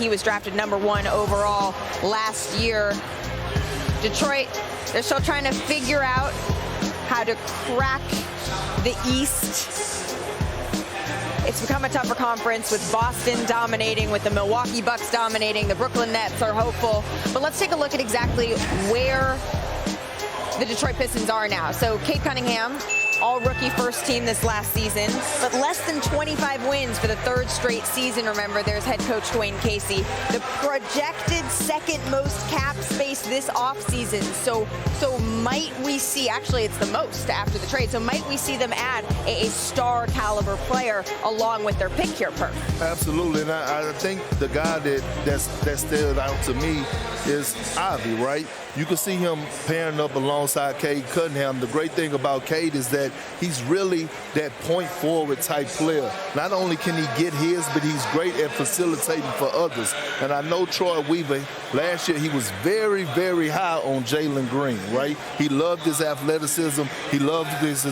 He was drafted #1 overall last year. Detroit, they're still trying to figure out how to crack the East. It's become a tougher conference with Boston dominating, with the Milwaukee Bucks dominating. The Brooklyn Nets are hopeful. But let's take a look at exactly where the Detroit Pistons are now. So Cade Cunningham, all-rookie first team this last season, but less than 25 wins for the third straight season. Remember, there's head coach Dwayne Casey. The projected second most cap space this offseason. So might we see, actually it's the most after the trade, so might we see them add a star caliber player along with their pick here, Perk? Absolutely, and I think the guy that stood out to me is Ivey, right? You can see him pairing up alongside Cade Cunningham. The great thing about Cade is that he's really that point forward type player. Not only can he get his, but he's great at facilitating for others. And I know Troy Weaver, last year he was very, very high on Jalen Green, right? He loved his athleticism. He loved his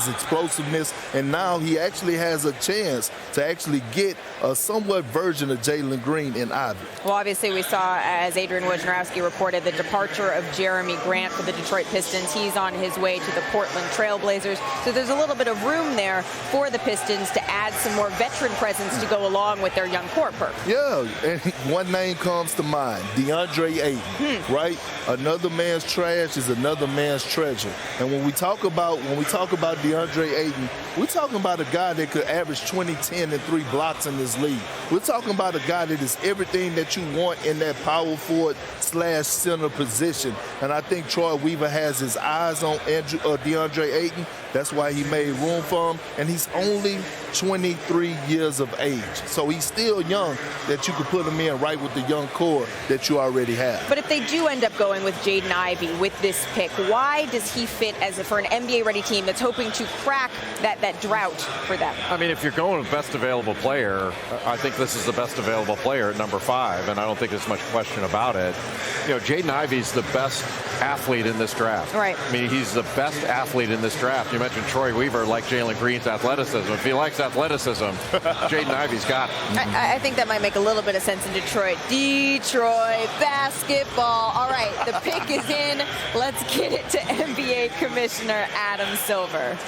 explosiveness. And now he actually has a chance to actually get a somewhat version of Jalen Green in Ivey. Well, obviously we saw, as Adrian Wojnarowski reported, the departure of Jeremy Grant for the Detroit Pistons. He's on his way to the Portland Trail Blazers. So there's a little bit of room there for the Pistons to add some more veteran presence to go along with their young core. Perk. Yeah, and one name comes to mind, DeAndre Ayton, right? Another man's trash is another man's treasure. And when we talk about DeAndre Ayton, we're talking about a guy that could average 20, 10, and 3 blocks in this league. We're talking about a guy that is everything that you want in that power forward / center position. And I think Troy Weaver has his eyes on DeAndre Ayton. That's why he made room for him. And he's only 23 years of age. So he's still young that you could put him in right with the young core that you already have. But if they do end up going with Jaden Ivey with this pick, why does he fit for an NBA-ready team that's hoping to crack that drought for them? I mean, if you're going with best available player, I think this is the best available player at #5, and I don't think there's much question about it. You know, Jaden Ivey's the best athlete in this draft. Right. I mean, he's the best athlete in this draft. You mentioned Troy Weaver like Jalen Green's athleticism. If he likes athleticism, Jaden Ivey's got it. I think that might make a little bit of sense in Detroit. Detroit basketball. All right, the pick is in. Let's get it to NBA Commissioner Adam Silver.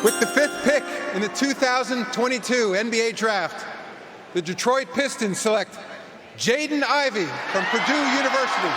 With the 5th pick in the 2022 NBA Draft, the Detroit Pistons select Jaden Ivey from Purdue University.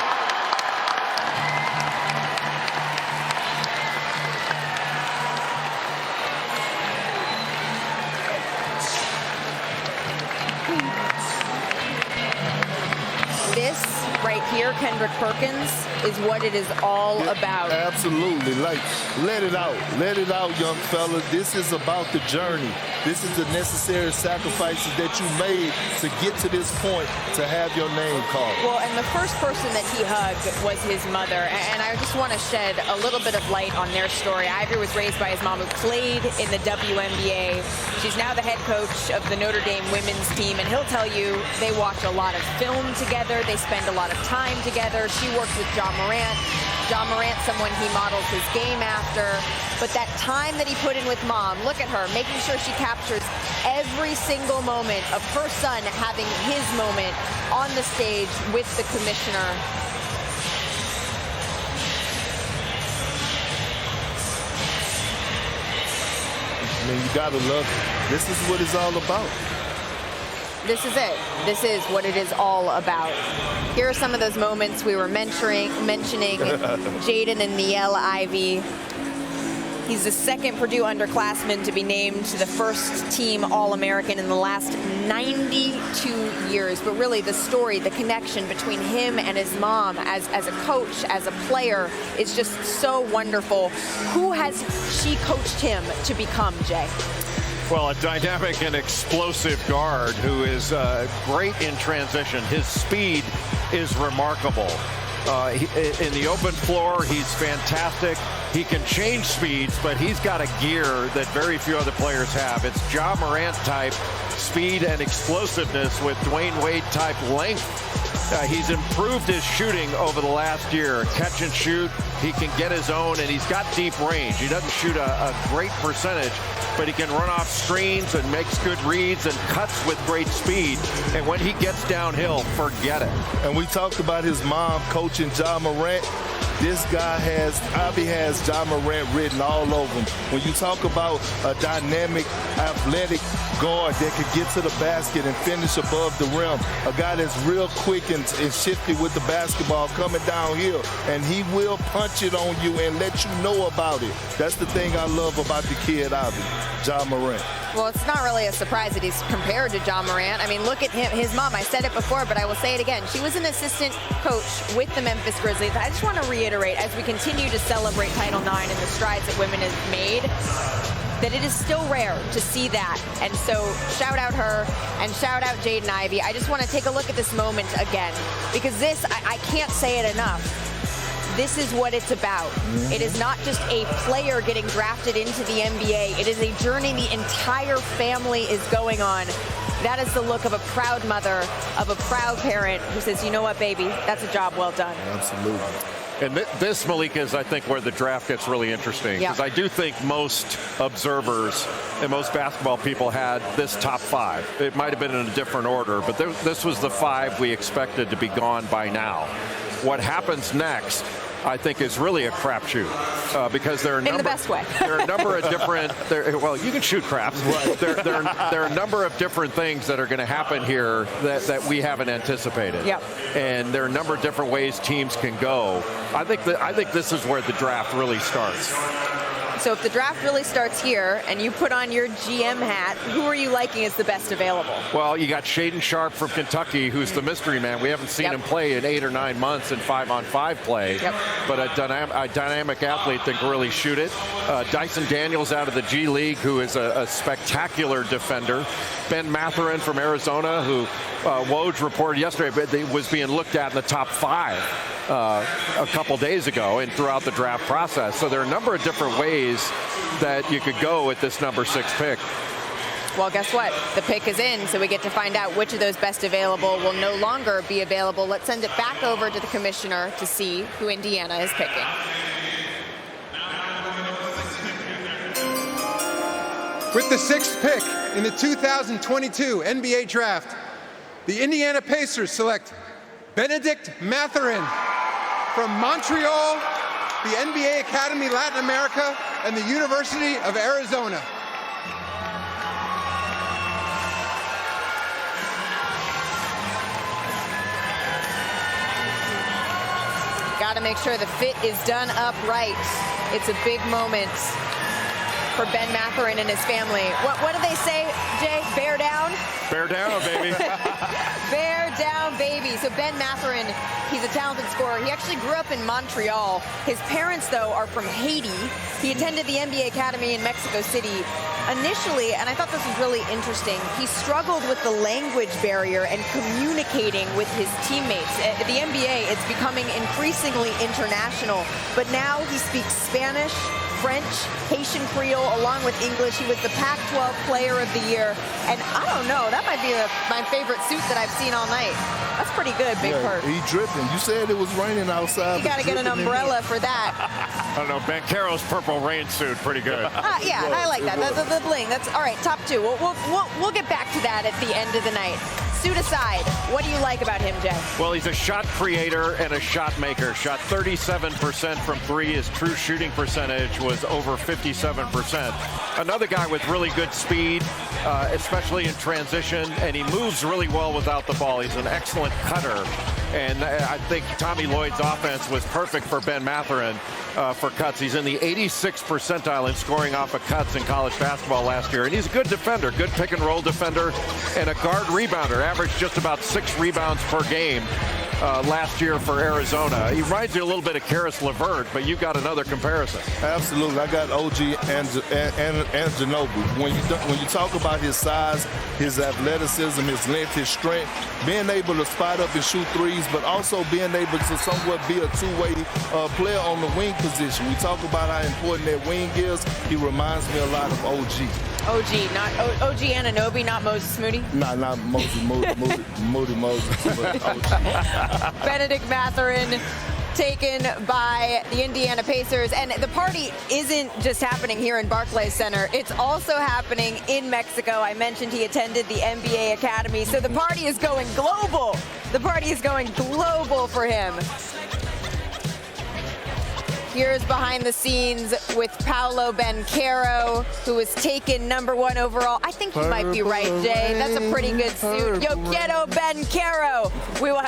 This right here, Kendrick Perkins, is what it is all about. Absolutely. Like, let it out. Let it out, young fella. This is about the journey. This is the necessary sacrifices that you made to get to this point to have your name called. Well, and the first person that he hugged was his mother. And I just want to shed a little bit of light on their story. Ivey was raised by his mom, who played in the WNBA. She's now the head coach of the Notre Dame women's team. And he'll tell you they watch a lot of film together. They spend a lot of time together. She worked with John Morant. John Morant, someone he models his game after. But that time that he put in with mom, look at her, making sure she captures every single moment of her son having his moment on the stage with the commissioner. I mean, you gotta love it. This is what it's all about. This is it. This is what it is all about. Here are some of those moments we were mentioning Jaden and Niele Ivey. He's the second Purdue underclassman to be named to the first team All-American in the last 92 years. But really the story, the connection between him and his mom as a coach, as a player, is just so wonderful. Who has she coached him to become, Jay? Well, a dynamic and explosive guard who is great in transition. His speed is remarkable. In the open floor, he's fantastic. He can change speeds, but he's got a gear that very few other players have. It's Ja Morant type speed and explosiveness with Dwayne Wade type length. He's improved his shooting over the last year. Catch and shoot, he can get his own, and he's got deep range. He doesn't shoot a great percentage, but he can run off screens and makes good reads and cuts with great speed. And when he gets downhill, forget it. And we talked about his mom coaching Ja Morant. This guy Ivey has Ja Morant written all over him. When you talk about a dynamic, athletic guard that can get to the basket and finish above the rim, a guy that's real quick and shifty with the basketball coming downhill, and he will punch it on you and let you know about it. That's the thing I love about the kid Ivey, Ja Morant. Well, it's not really a surprise that he's compared to Ja Morant. I mean, look at him, his mom. I said it before, but I will say it again. She was an assistant coach with the Memphis Grizzlies. I just want to reiterate, as we continue to celebrate Title IX and the strides that women have made, that it is still rare to see that. And so shout out her and shout out Jaden Ivey. I just want to take a look at this moment again, because this, I can't say it enough. This is what it's about. It is not just a player getting drafted into the NBA. It is a journey the entire family is going on. That is the look of a proud mother, of a proud parent who says, you know what, baby, that's a job well done. Absolutely. And this, Malika, is, I think, where the draft gets really interesting. Because I do think most observers and most basketball people had this top 5. It might have been in a different order, but this was the 5 we expected to be gone by now. What happens next, I think, is really a crapshoot, because there are in the best way. There are a number of different. Well, you can shoot craps. Right. There are a number of different things that are going to happen here that we haven't anticipated. Yep. And there are a number of different ways teams can go. I think this is where the draft really starts. So if the draft really starts here and you put on your GM hat, who are you liking as the best available? Well, you got Shaedon Sharpe from Kentucky, who's the mystery man. We haven't seen him play in 8 or 9 months in 5-on-5 play, but a dynamic athlete that can really shoot it. Dyson Daniels out of the G League, who is a spectacular defender. Ben Mathurin from Arizona, who Woj reported yesterday but was being looked at in the top 5 a couple days ago and throughout the draft process. So there are a number of different ways that you could go with this number 6 pick. Well, guess what? The pick is in, so we get to find out which of those best available will no longer be available. Let's send it back over to the commissioner to see who Indiana is picking. With the 6th pick in the 2022 NBA Draft, the Indiana Pacers select Benedict Mathurin from Montreal, the NBA Academy Latin America, and the University of Arizona. Got to make sure the fit is done up right. It's a big moment for Ben Mathurin and his family. What do they say, Jay? Bear down? Bear down, baby. Bear down, baby. So Ben Mathurin, he's a talented scorer. He actually grew up in Montreal. His parents, though, are from Haiti. He attended the NBA Academy in Mexico City. Initially, and I thought this was really interesting, he struggled with the language barrier and communicating with his teammates. At the NBA, it's becoming increasingly international, but now he speaks Spanish, French, Haitian Creole, along with English. He was the Pac-12 Player of the Year. And I don't know, that might be my favorite suit that I've seen all night. That's pretty good, Big Perk. He dripping. You said it was raining outside. You got to get an umbrella for that. I don't know, Banchero's purple rain suit, pretty good. Yeah, I like that. The bling. That's all right. Top 2. We'll get back to that at the end of the night. Suit aside, what do you like about him, Jay? Well, he's a shot creator and a shot maker. Shot 37% from 3. His true shooting percentage was over 57%. Another guy with really good speed, especially in transition, and he moves really well without the ball. He's an excellent cutter. And I think Tommy Lloyd's offense was perfect for Ben Mathurin for cuts. He's in the 86th percentile in scoring off of cuts in college basketball last year. And he's a good defender, good pick and roll defender, and a guard rebounder. Averaged just about 6 rebounds per game last year for Arizona. He reminds you a little bit of Karis LeVert, but you've got another comparison. Absolutely. I got OG and Ginobili. When you talk about his size, his athleticism, his length, his strength, being able to spot up and shoot threes, but also being able to somewhat be a two-way player on the wing position. We talk about how important that wing is. He reminds me a lot of OG. OG, not OG Anunoby, not Moses Moody. Nah, not Moody Moses. Benedict Mathurin taken by the Indiana Pacers. And the party isn't just happening here in Barclays Center. It's also happening in Mexico. I mentioned he attended the NBA Academy. So the party is going global. The party is going global for him. Here's behind the scenes with Paolo Banchero, who was taken #1 overall. I think you might be right, Jay. That's a pretty good suit. Yo quiero Banchero. We will have